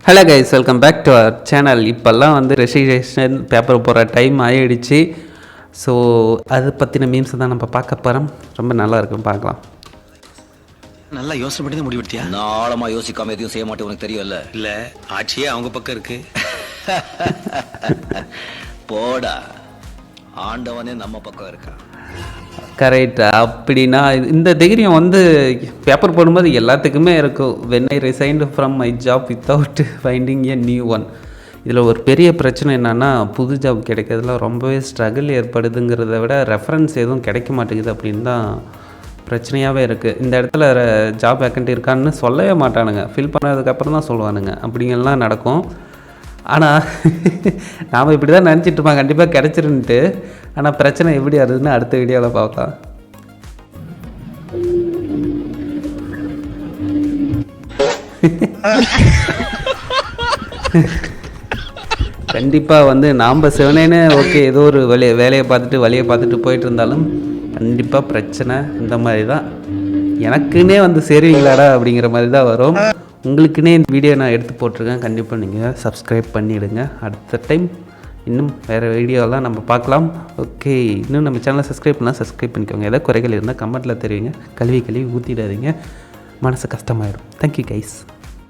Hello guys, welcome back to our channel. இப்போல்லாம் வந்து registration paper போகிற டைம் ஆகிடுச்சு. ஸோ அதை பற்றின மீம்ஸ் தான் நம்ம பார்க்க போகிறோம். ரொம்ப நல்லா இருக்கும், பார்க்கலாம். நல்லா யோசனை பண்ணி தான் முடிவெடுத்தியா? நான் ஆழமா யோசிக்காம எதையும் செய்ய மாட்டேன், உனக்கு தெரியும்ல. இல்ல, ஆட்சியே அவங்க பக்கம் இருக்கு. போடா, ஆண்டவனே நம்ம பக்கம் இருக்கான். கரெக்ட். அப்படின்னா இந்த தைரியம் வந்து பேப்பர் போடும்போது எல்லாத்துக்குமே இருக்கும். When I resigned from my job without finding a new one. இதில் ஒரு பெரிய பிரச்சனை என்னென்னா, புது ஜாப் கிடைக்கிறதுல ரொம்பவே ஸ்ட்ரகிள் ஏற்படுதுங்கிறத விட ரெஃபரன்ஸ் எதுவும் கிடைக்க மாட்டேங்குது அப்படின்னு தான் பிரச்சனையாகவே இருக்குது. இந்த இடத்துல ஜாப் வேக்கண்ட் இருக்கான்னு சொல்லவே மாட்டானுங்க, ஃபில் பண்ணதுக்கப்புறம் தான் சொல்லுவானுங்க. அப்படிங்கலாம் நடக்கும். ஆனால் நாம் இப்படி தான் நினச்சிட்டு இருப்பாங்க, கண்டிப்பாக கிடச்சிருன்ட்டு. ஆனால் பிரச்சனை எப்படி ஆகுதுன்னு அடுத்த வீடியோவில் பார்க்கலாம். கண்டிப்பாக வந்து நாம் சிவனேன்னு ஓகே, ஏதோ ஒரு வேலையை பார்த்துட்டு வழியை பார்த்துட்டு போயிட்டு இருந்தாலும் கண்டிப்பாக பிரச்சனை இந்த மாதிரி தான். எனக்குன்னே வந்து சேருவீங்களாடா அப்படிங்கிற மாதிரி தான் வரும். உங்களுக்குன்னே இந்த வீடியோ நான் எடுத்து போட்டிருக்கேன். கண்டிப்பாக நீங்கள் சப்ஸ்கிரைப் பண்ணிவிடுங்க. அடுத்த டைம் இன்னும் வேறு வீடியோலாம் நம்ம பார்க்கலாம். ஓகே, இன்னும் நம்ம சேனலை சப்ஸ்கிரைப் பண்ணால் சப்ஸ்கிரைப் பண்ணிக்கோங்க. ஏதாவது குறைகள் இருந்தால் கமெண்ட்டில் தெரிவிங்க. கழுவி ஊற்றிடாதீங்க, மனசு கஷ்டமாயிடும். Thank you guys.